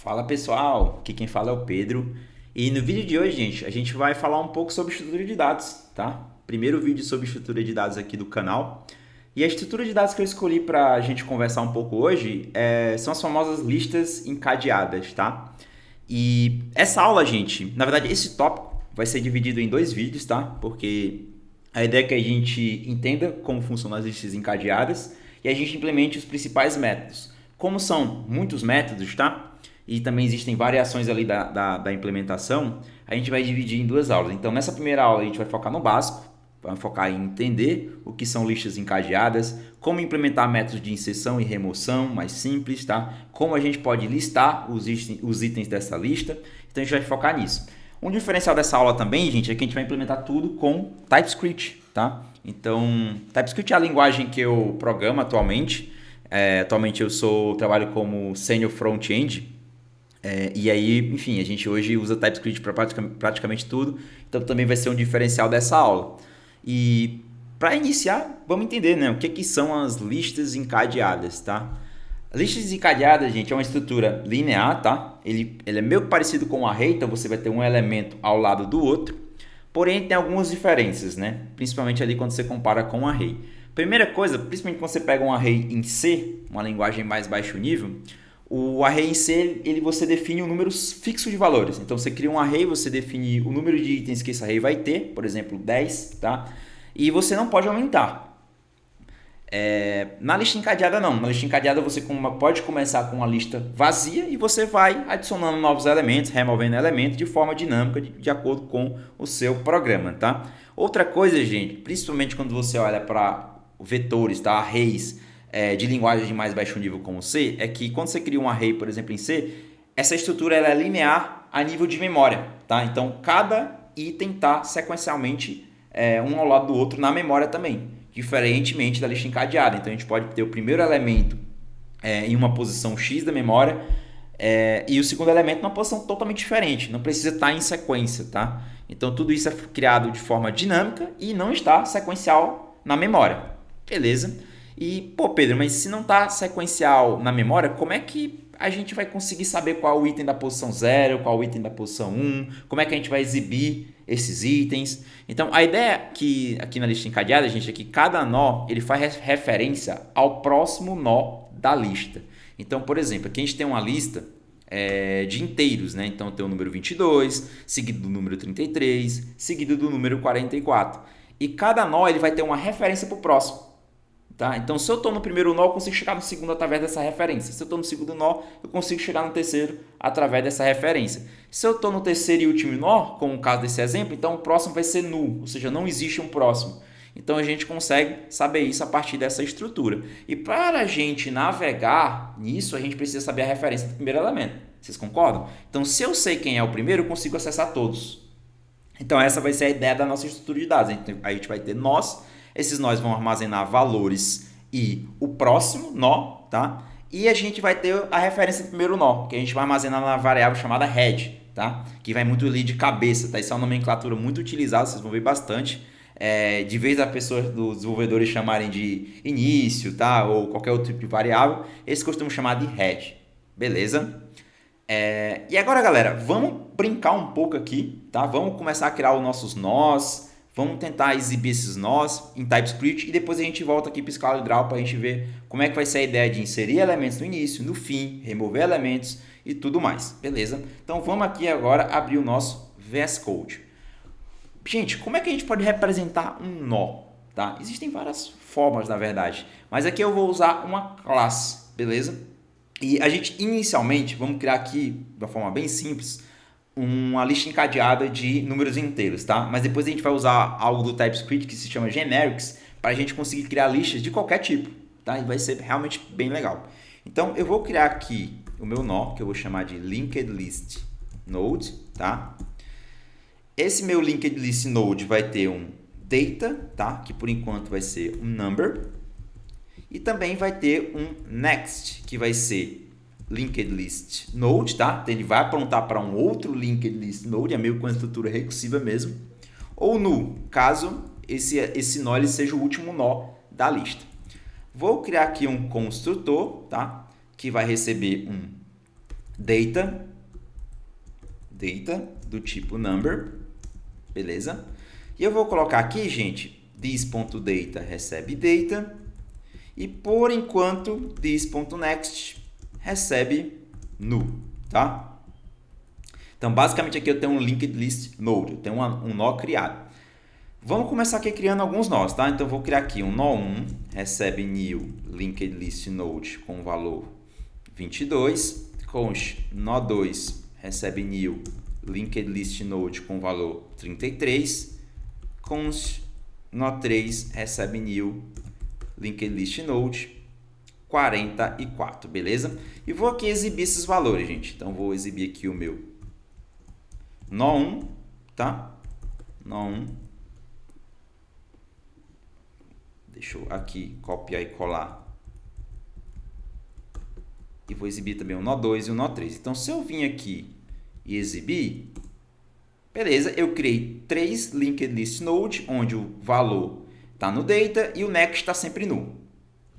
Fala pessoal, aqui quem fala é o Pedro. E no vídeo de hoje, gente, a gente vai falar um pouco sobre estrutura de dados, tá? Primeiro vídeo sobre estrutura de dados aqui do canal. E a estrutura de dados que eu escolhi para a gente conversar um pouco hoje são as famosas listas encadeadas, tá? E essa aula, gente, na verdade, esse tópico vai ser dividido em dois vídeos, tá? Porque a ideia é que a gente entenda como funcionam as listas encadeadas e a gente implemente os principais métodos. Como são muitos métodos, tá? E também existem variações ali da implementação, a gente vai dividir em duas aulas. Então, nessa primeira aula, a gente vai focar no básico, vai focar em entender o que são listas encadeadas, como implementar métodos de inserção e remoção mais simples, tá? Como a gente pode listar os itens dessa lista. Então, a gente vai focar nisso. Um diferencial dessa aula também, gente, é que a gente vai implementar tudo com TypeScript, tá? Então, TypeScript é a linguagem que eu programo atualmente. Atualmente eu trabalho como Senior Front-End. E aí, enfim, a gente hoje usa TypeScript para praticamente tudo. Então, também vai ser um diferencial dessa aula. E para iniciar, vamos entender, né, o que são as listas encadeadas, tá? Listas encadeadas, gente, é uma estrutura linear, tá? Ele é meio parecido com um array, então você vai ter um elemento ao lado do outro. Porém, tem algumas diferenças, né? Principalmente ali quando você compara com um array. Primeira coisa, principalmente quando você pega um array em C, uma linguagem mais baixo nível, o array em C, você define um número fixo de valores. Então, você cria um array, você define o número de itens que esse array vai ter, por exemplo, 10, tá? E você não pode aumentar. Na lista encadeada não, na lista encadeada você pode começar com uma lista vazia e você vai adicionando novos elementos, removendo elementos de forma dinâmica de acordo com o seu programa, tá? Outra coisa, gente, principalmente quando você olha para vetores, tá? Arrays de linguagem de mais baixo nível como C, é que quando você cria um array, por exemplo, em C, essa estrutura ela é linear a nível de memória, tá? Então cada item está sequencialmente um ao lado do outro na memória também, diferentemente da lista encadeada. Então a gente pode ter o primeiro elemento em uma posição X da memória e o segundo elemento numa posição totalmente diferente, não precisa estar em sequência, tá? Então tudo isso é criado de forma dinâmica e não está sequencial na memória, beleza? E, pô, Pedro, mas se não está sequencial na memória, como é que a gente vai conseguir saber qual o item da posição 0, qual o item da posição 1, como é que a gente vai exibir esses itens? Então, a ideia que aqui na lista encadeada, gente, é que cada nó ele faz referência ao próximo nó da lista. Então, por exemplo, aqui a gente tem uma lista de inteiros, né? Então, tem o número 22, seguido do número 33, seguido do número 44. E cada nó ele vai ter uma referência para o próximo. Tá? Então, se eu estou no primeiro nó, eu consigo chegar no segundo através dessa referência. Se eu estou no segundo nó, eu consigo chegar no terceiro através dessa referência. Se eu estou no terceiro e último nó, como o caso desse exemplo, então o próximo vai ser null, ou seja, não existe um próximo. Então, a gente consegue saber isso a partir dessa estrutura. E para a gente navegar nisso, a gente precisa saber a referência do primeiro elemento. Vocês concordam? Então, se eu sei quem é o primeiro, eu consigo acessar todos. Então, essa vai ser a ideia da nossa estrutura de dados. A gente vai ter nós. Esses nós vão armazenar valores e o próximo nó, tá? E a gente vai ter a referência do primeiro nó, que a gente vai armazenar na variável chamada head, tá? Que vai muito ali de cabeça, tá? Isso é uma nomenclatura muito utilizada, vocês vão ver bastante. De vez as pessoas, dos desenvolvedores chamarem de início, tá? Ou qualquer outro tipo de variável, eles costumam chamar de head, beleza? E agora, galera, vamos brincar um pouco aqui, tá? Vamos começar a criar os nossos nós. Vamos tentar exibir esses nós em TypeScript e depois a gente volta aqui para Scala Draw para a gente ver como é que vai ser a ideia de inserir elementos no início, no fim, remover elementos e tudo mais, beleza? Então vamos aqui agora abrir o nosso VS Code. Gente, como é que a gente pode representar um nó? Tá? Existem várias formas, na verdade, mas aqui eu vou usar uma classe, beleza? E a gente inicialmente, vamos criar aqui de uma forma bem simples, uma lista encadeada de números inteiros, tá? Mas depois a gente vai usar algo do TypeScript que se chama generics para a gente conseguir criar listas de qualquer tipo, tá? E vai ser realmente bem legal. Então eu vou criar aqui o meu nó, que eu vou chamar de linked list node, tá? Esse meu linked list node vai ter um data, tá? Que por enquanto vai ser um number. E também vai ter um next, que vai ser linked list node, tá? Então ele vai apontar para um outro linked list node, é meio com uma estrutura recursiva mesmo. Ou null, caso esse nó ele seja o último nó da lista. Vou criar aqui um construtor, tá? Que vai receber um data do tipo number, beleza? E eu vou colocar aqui, gente, this.data recebe data e por enquanto this.next recebe nu, tá? Então, basicamente aqui eu tenho um linked list node, eu tenho um nó criado. Vamos começar aqui criando alguns nós, tá? Então, eu vou criar aqui um nó 1, recebe new linked list node com o valor 22, const nó 2 recebe new linked list node com o valor 33, const nó 3 recebe new linked list node 44, beleza? E vou aqui exibir esses valores, gente. Então, vou exibir aqui o meu nó 1, tá? Nó 1. Deixa eu aqui copiar e colar. E vou exibir também o nó 2 e o nó 3. Então, se eu vim aqui e exibir, beleza, eu criei 3 linked list node, onde o valor está no data e o next está sempre nu.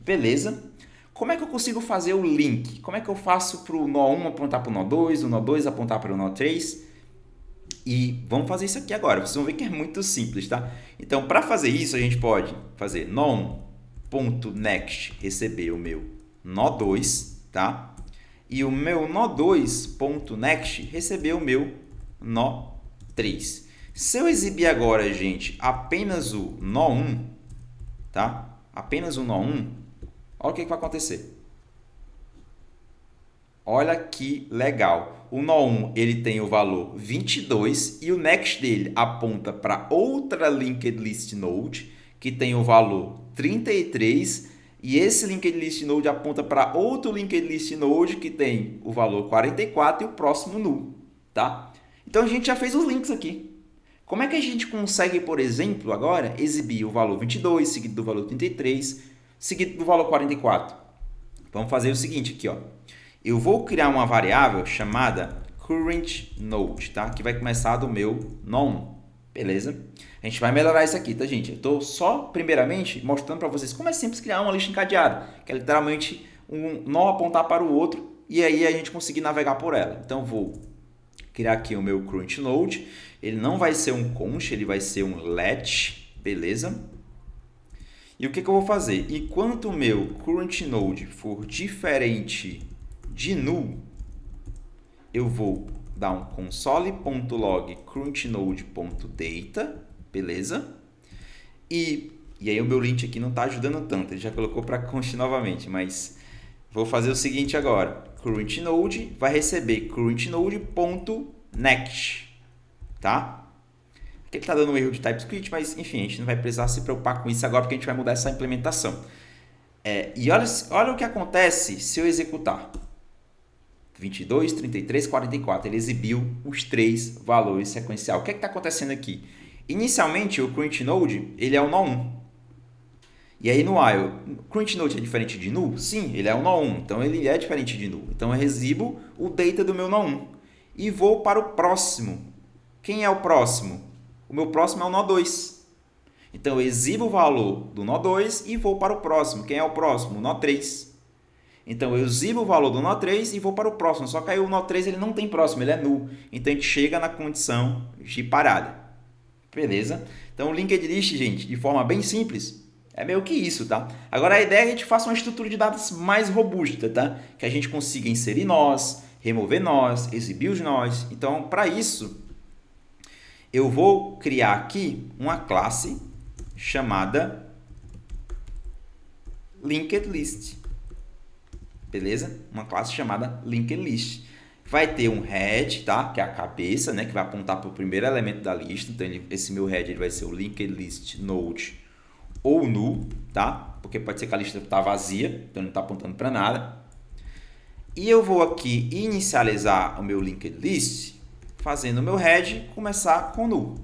Beleza? Como é que eu consigo fazer o link? Como é que eu faço para o nó 1 apontar para o nó 2, o nó 2 apontar para o nó 3? E vamos fazer isso aqui agora. Vocês vão ver que é muito simples, tá? Então, para fazer isso, a gente pode fazer nó1.next receber o meu nó 2, tá? E o meu nó 2.next receber o meu nó 3. Se eu exibir agora, gente, apenas o nó 1, tá? Apenas o nó 1, olha o que vai acontecer. Olha que legal. O nó 1 ele tem o valor 22 e o next dele aponta para outra linked list node que tem o valor 33 e esse linked list node aponta para outro linked list node que tem o valor 44 e o próximo nu, tá? Então a gente já fez os links aqui. Como é que a gente consegue, por exemplo, agora exibir o valor 22 seguido do valor 33 seguido do valor 44? Vamos fazer o seguinte aqui, ó. Eu vou criar uma variável chamada currentNode, tá? Que vai começar do meu nó 1, beleza? A gente vai melhorar isso aqui, tá, gente? Eu estou só, primeiramente, mostrando para vocês como é simples criar uma lista encadeada, que é literalmente um nó apontar para o outro e aí a gente conseguir navegar por ela. Então, vou criar aqui o meu currentNode. Ele não vai ser um const, ele vai ser um let, beleza? E o que eu vou fazer? Enquanto o meu currentNode for diferente de nu, eu vou dar um console.log currentNode.data, beleza? E aí o meu lint aqui não está ajudando tanto, ele já colocou para const novamente, mas vou fazer o seguinte agora. currentNode vai receber currentNode.next, tá? Aqui ele está dando um erro de TypeScript, mas enfim, a gente não vai precisar se preocupar com isso agora, porque a gente vai mudar essa implementação. E olha o que acontece se eu executar. 22, 33, 44. Ele exibiu os 3 valores sequencial. O que está acontecendo aqui? Inicialmente, o currentNode ele é o nó 1. E aí no while, o currentNode é diferente de nu? Sim, ele é o nó 1. Então, ele é diferente de nu. Então, eu exibo o data do meu nó 1. E vou para o próximo. Quem é o próximo? O meu próximo é o nó 2. Então, eu exibo o valor do nó 2 e vou para o próximo. Quem é o próximo? O nó 3. Então, eu exibo o valor do nó 3 e vou para o próximo. Só que aí o nó 3 ele não tem próximo, ele é nu. Então, a gente chega na condição de parada. Beleza? Então, o linked list, gente, de forma bem simples, é meio que isso, tá? Agora, a ideia é que a gente faça uma estrutura de dados mais robusta, tá? Que a gente consiga inserir nós, remover nós, exibir os nós. Então, para isso, eu vou criar aqui uma classe chamada linked list. Beleza? Uma classe chamada linked list. Vai ter um head, tá? Que é a cabeça, né? Que vai apontar para o primeiro elemento da lista. Então, esse meu head ele vai ser o linked list node ou nu, tá? Porque pode ser que a lista está vazia, então não está apontando para nada. E eu vou aqui inicializar o meu linked list, fazendo o meu head começar com nu.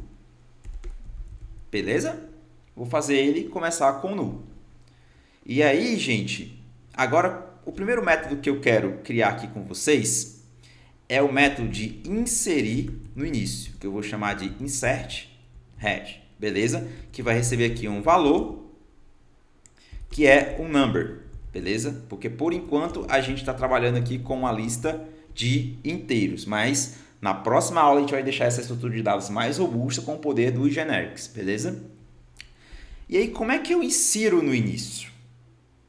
Beleza? Vou fazer ele começar com nu. E aí, gente, agora o primeiro método que eu quero criar aqui com vocês é o método de inserir no início, que eu vou chamar de insert head, beleza? Que vai receber aqui um valor, que é um number, beleza? Porque por enquanto a gente está trabalhando aqui com uma lista de inteiros, mas na próxima aula a gente vai deixar essa estrutura de dados mais robusta com o poder dos generics, beleza? E aí, como é que eu insiro no início?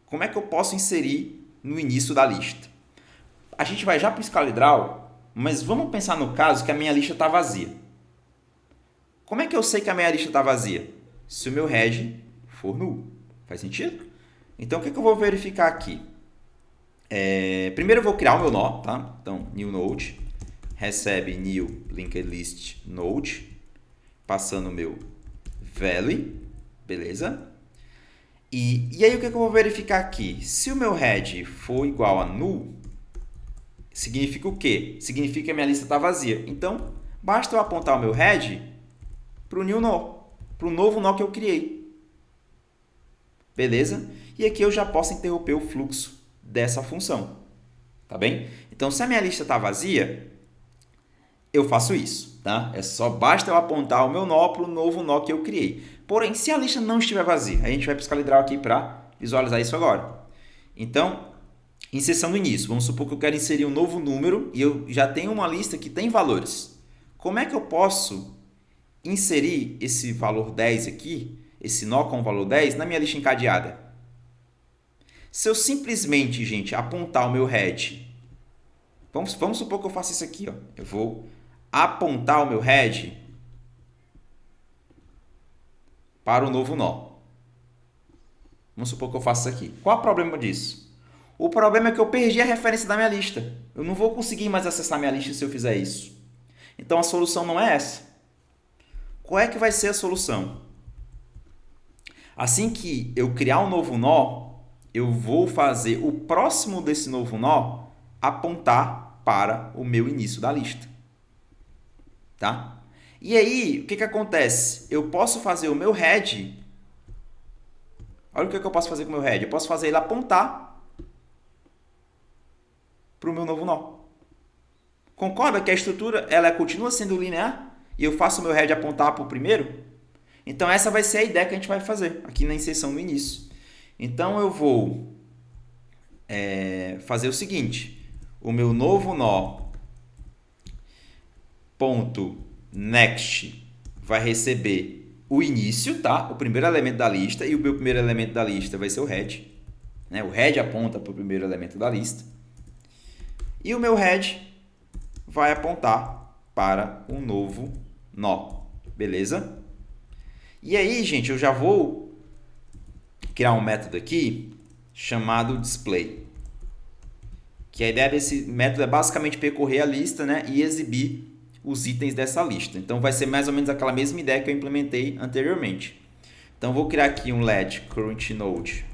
Como é que eu posso inserir no início da lista? A gente vai já para o escalidral, mas vamos pensar no caso que a minha lista está vazia. Como é que eu sei que a minha lista está vazia? Se o meu head for null. Faz sentido? Então, o que eu vou verificar aqui? Primeiro eu vou criar o meu nó, tá? Então, new node, recebe new linked list node, passando o meu value, beleza? E aí o que eu vou verificar aqui? Se o meu head for igual a null, significa o quê? Significa que a minha lista está vazia. Então, basta eu apontar o meu head para o new nó, para o novo nó que eu criei. Beleza? E aqui eu já posso interromper o fluxo dessa função. Tá bem? Então, se a minha lista está vazia, eu faço isso. Tá? Basta eu apontar o meu nó para o novo nó que eu criei. Porém, se a lista não estiver vazia, a gente vai para o escalidral aqui para visualizar isso agora. Então, inserção no início. Vamos supor que eu quero inserir um novo número e eu já tenho uma lista que tem valores. Como é que eu posso inserir esse valor 10 aqui, esse nó com o valor 10, na minha lista encadeada? Se eu simplesmente, gente, apontar o meu head, vamos supor que eu faça isso aqui, ó. Eu vou apontar o meu head para o novo nó. Vamos supor que eu faça isso aqui. Qual é o problema disso? O problema é que eu perdi a referência da minha lista. Eu não vou conseguir mais acessar minha lista se eu fizer isso. Então, a solução não é essa. Qual é que vai ser a solução? Assim que eu criar um novo nó, eu vou fazer o próximo desse novo nó apontar para o meu início da lista. Tá? E aí, o que acontece? Eu posso fazer o meu head. Olha o que eu posso fazer com o meu head. Eu posso fazer ele apontar para o meu novo nó. Concorda que a estrutura ela continua sendo linear? E eu faço o meu head apontar para o primeiro? Então, essa vai ser a ideia que a gente vai fazer aqui na inserção no início. Então, eu vou fazer o seguinte. O meu novo nó ponto next vai receber o início, tá? O primeiro elemento da lista, e o meu primeiro elemento da lista vai ser o head, né? O head aponta para o primeiro elemento da lista. E o meu head vai apontar para um novo nó, beleza? E aí, gente, eu já vou criar um método aqui chamado display. Que a ideia desse método é basicamente percorrer a lista, né, e exibir os itens dessa lista. Então, vai ser mais ou menos aquela mesma ideia que eu implementei anteriormente. Então, vou criar aqui um let current node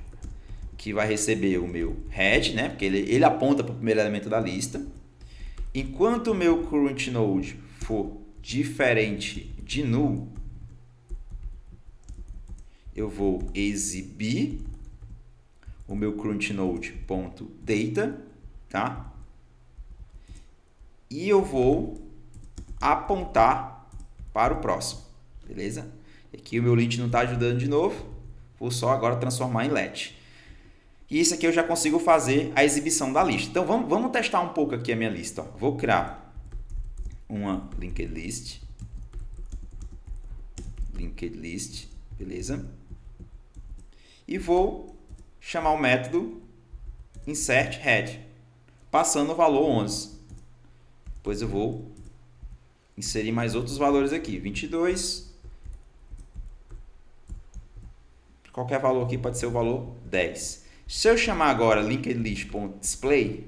que vai receber o meu head, né, porque ele aponta para o primeiro elemento da lista. Enquanto o meu current node for diferente de null, eu vou exibir o meu current node.data, tá? E eu vou apontar para o próximo, beleza? Aqui o meu lint não está ajudando de novo, vou só agora transformar em let. E isso aqui eu já consigo fazer a exibição da lista. Então vamos testar um pouco aqui a minha lista. Ó. Vou criar uma linked list, beleza? E vou chamar o método insert head, passando o valor 11. Depois eu vou inserir mais outros valores aqui, 22. Qualquer valor aqui pode ser o valor 10. Se eu chamar agora linked list.display,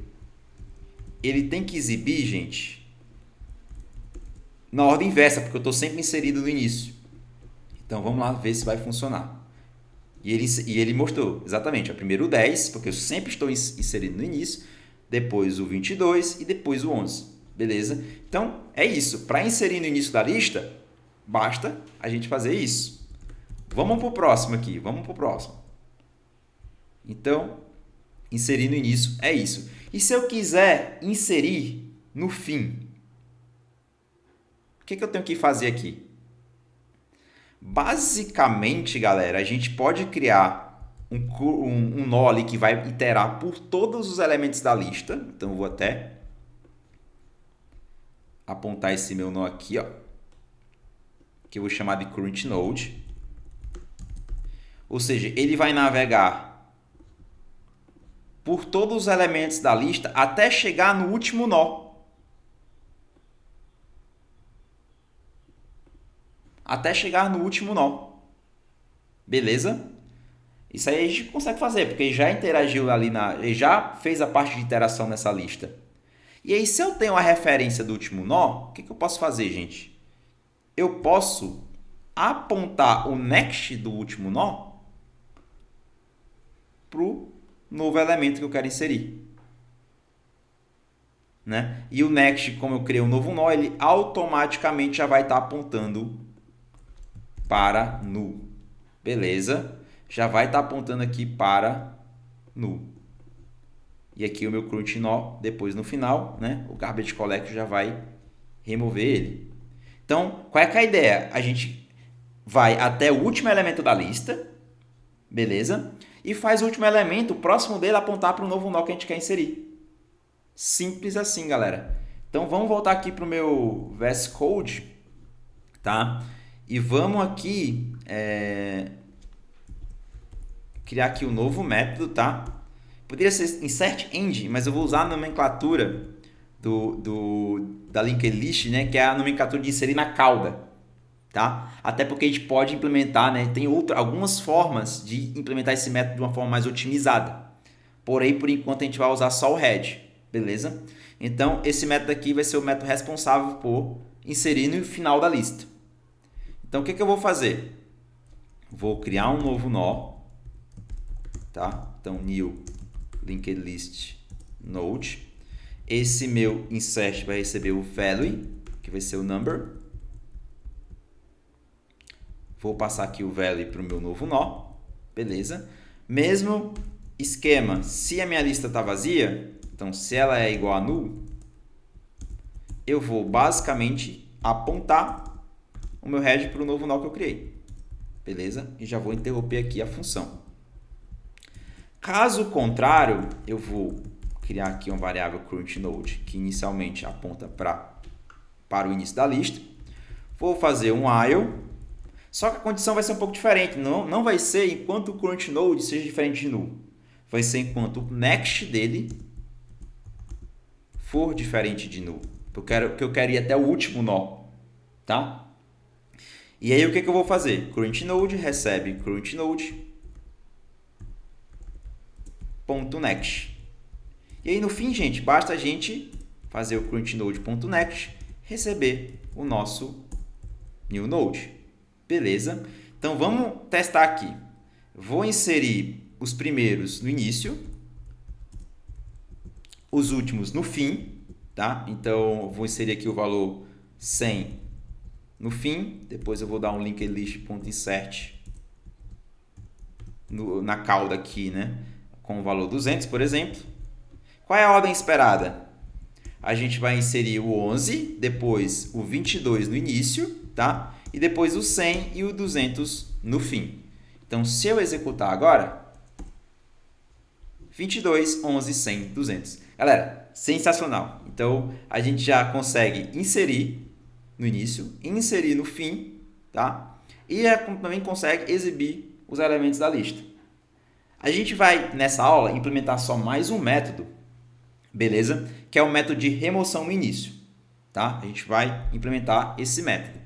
ele tem que exibir, gente, na ordem inversa, porque eu estou sempre inserido no início. Então vamos lá ver se vai funcionar. E ele mostrou exatamente, primeiro o 10, porque eu sempre estou inserido no início, depois o 22 e depois o 11. Beleza? Então, é isso. Para inserir no início da lista, basta a gente fazer isso. Vamos para o próximo aqui. Então, inserir no início é isso. E se eu quiser inserir no fim, o que eu tenho que fazer aqui? Basicamente, galera, a gente pode criar um nó ali que vai iterar por todos os elementos da lista. Então, eu vou até apontar esse meu nó aqui, ó, que eu vou chamar de current node. Ou seja, ele vai navegar por todos os elementos da lista até chegar no último nó. Até chegar no último nó. Beleza? Isso aí a gente consegue fazer, porque ele já interagiu ali ele já fez a parte de interação nessa lista. E aí, se eu tenho a referência do último nó, o que eu posso fazer, gente? Eu posso apontar o next do último nó para o novo elemento que eu quero inserir. Né? E o next, como eu criei um novo nó, ele automaticamente já vai estar apontando para null. Beleza? Já vai estar apontando aqui para null. E aqui o meu current nó, depois no final, né? O garbage collect já vai remover ele. Então, qual é que é a ideia? A gente vai até o último elemento da lista, beleza? E faz o último elemento, o próximo dele, apontar para o novo nó que a gente quer inserir. Simples assim, galera. Então, vamos voltar aqui para o meu VS Code, tá? E vamos aqui criar aqui um novo método, tá? Poderia ser insert end, mas eu vou usar a nomenclatura da linked list, né? Que é a nomenclatura de inserir na cauda, tá? Até porque a gente pode implementar, né? Tem algumas formas de implementar esse método de uma forma mais otimizada. Porém, por enquanto, a gente vai usar só o head, beleza? Então, esse método aqui vai ser o método responsável por inserir no final da lista. Então, o que eu vou fazer? Vou criar um novo nó, tá? Então, new linked list node. Esse meu insert vai receber o value, que vai ser o number. Vou passar aqui o value para o meu novo nó, beleza? Mesmo esquema, se a minha lista está vazia, então se ela é igual a null, eu vou basicamente apontar o meu head para o novo nó que eu criei, beleza? E já vou interromper aqui a função. Caso contrário, eu vou criar aqui uma variável current node que inicialmente aponta para o início da lista. Vou fazer um while, só que a condição vai ser um pouco diferente. Não vai ser enquanto o current node seja diferente de null. Vai ser enquanto o next dele for diferente de null. Porque eu quero ir até o último nó, tá? E aí o que eu vou fazer? Current node recebe current node .next. E aí no fim, gente, basta a gente fazer o current node.next, receber o nosso new node. Beleza? Então vamos testar aqui. Vou inserir os primeiros no início, os últimos no fim, tá? Então vou inserir aqui o valor 100 no fim, depois eu vou dar um linked list.insert na cauda aqui, né? Com o valor 200, por exemplo. Qual é a ordem esperada? A gente vai inserir o 11, depois o 22 no início, tá? E depois o 100 e o 200 no fim. Então, se eu executar agora, 22, 11, 100, 200. Galera, sensacional. Então, a gente já consegue inserir no início, inserir no fim, tá? E também consegue exibir os elementos da lista. A gente vai, nessa aula, implementar só mais um método, beleza? Que é o método de remoção no início, tá? A gente vai implementar esse método.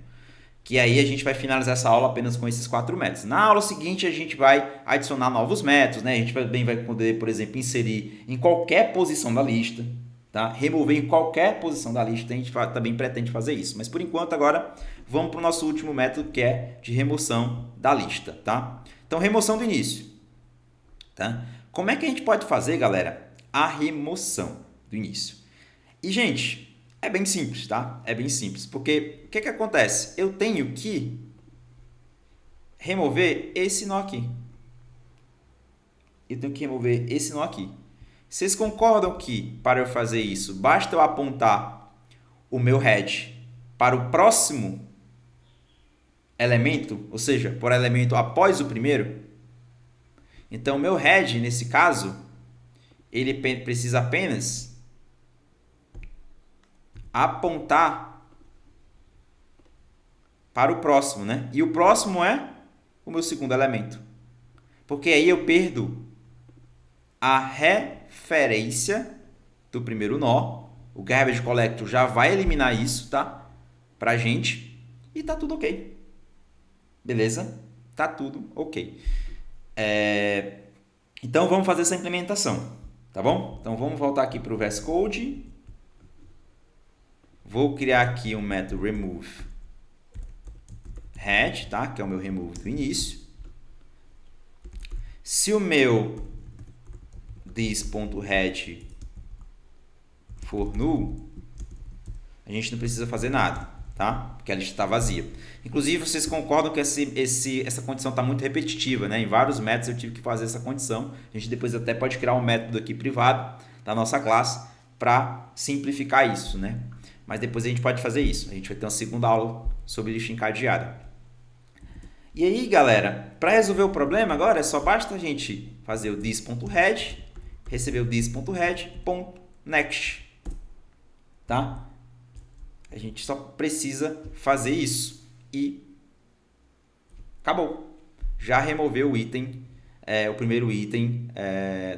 Que aí a gente vai finalizar essa aula apenas com esses 4 métodos. Na aula seguinte, a gente vai adicionar novos métodos, né? A gente também vai poder, por exemplo, inserir em qualquer posição da lista, tá? Remover em qualquer posição da lista, a gente também pretende fazer isso. Mas, por enquanto, agora, vamos para o nosso último método, que é de remoção da lista, tá? Então, remoção do início. Tá? Como é que a gente pode fazer, galera, a remoção do início? E, gente, é bem simples, tá? É bem simples, porque o que acontece? Eu tenho que remover esse nó aqui. Eu tenho que remover esse nó aqui. Vocês concordam que, para eu fazer isso, basta eu apontar o meu head para o próximo elemento, ou seja, por elemento após o primeiro? Então, o meu head, nesse caso, ele precisa apenas apontar para o próximo, né? E o próximo é o meu segundo elemento. Porque aí eu perdo a referência do primeiro nó. O Garbage Collector já vai eliminar isso, tá? Pra gente. E tá tudo ok. Beleza? Tá tudo ok. Então vamos fazer essa implementação, tá bom? Então vamos voltar aqui para o VS Code. Vou criar aqui um método remove head, tá? Que é o meu remove do início. Se o meu this.head for null, a gente não precisa fazer nada, tá? Porque a lista está vazia. Inclusive, vocês concordam que essa condição está muito repetitiva, né? Em vários métodos eu tive que fazer essa condição. A gente depois até pode criar um método aqui privado da nossa classe para simplificar isso, né? Mas depois a gente pode fazer isso. A gente vai ter uma segunda aula sobre lista encadeada. E aí, galera, para resolver o problema agora, só basta a gente fazer o this.head, receber o this.head.next, tá? A gente só precisa fazer isso e acabou. Já removeu o item, o primeiro item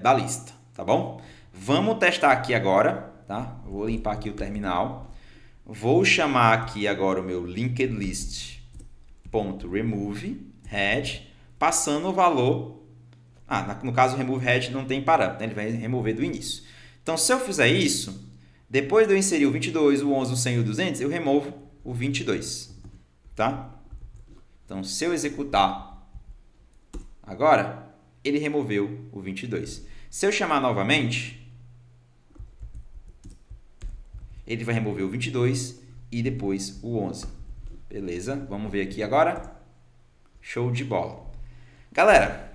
da lista, tá bom? Vamos testar aqui agora, tá? Vou limpar aqui o terminal. Vou chamar aqui agora o meu linked list.remove head, passando o valor. No caso, o remove head não tem parâmetro, né? Ele vai remover do início. Então, se eu fizer isso, depois de eu inserir o 22, o 11, o 100 e o 200, eu removo o 22, tá? Então, se eu executar agora, ele removeu o 22. Se eu chamar novamente, ele vai remover o 22 e depois o 11. Beleza? Vamos ver aqui agora. Show de bola. Galera,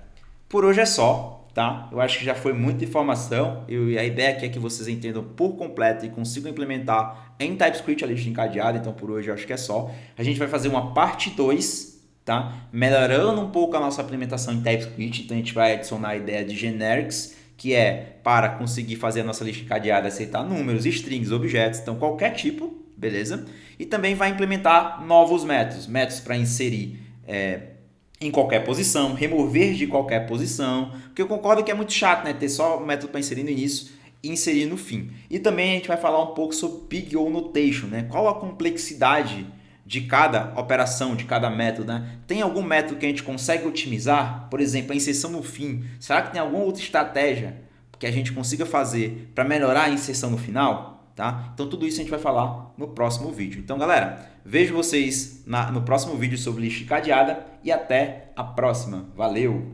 por hoje é só, tá? Eu acho que já foi muita informação. A ideia aqui é que vocês entendam por completo e consigam implementar em TypeScript a lista encadeada. Então, por hoje eu acho que é só. A gente vai fazer uma parte 2, tá? Melhorando um pouco a nossa implementação em TypeScript. Então, a gente vai adicionar a ideia de generics, que é para conseguir fazer a nossa lista encadeada, aceitar números, strings, objetos, então qualquer tipo, beleza? E também vai implementar novos métodos para inserir em qualquer posição, remover de qualquer posição, porque eu concordo que é muito chato, né? Ter só um método para inserir no início e inserir no fim. E também a gente vai falar um pouco sobre Big O Notation, né? Qual a complexidade de cada operação, de cada método, né? Tem algum método que a gente consegue otimizar? Por exemplo, a inserção no fim. Será que tem alguma outra estratégia que a gente consiga fazer para melhorar a inserção no final? Tá? Então, tudo isso a gente vai falar no próximo vídeo. Então, galera, vejo vocês no próximo vídeo sobre lista encadeada e até a próxima. Valeu!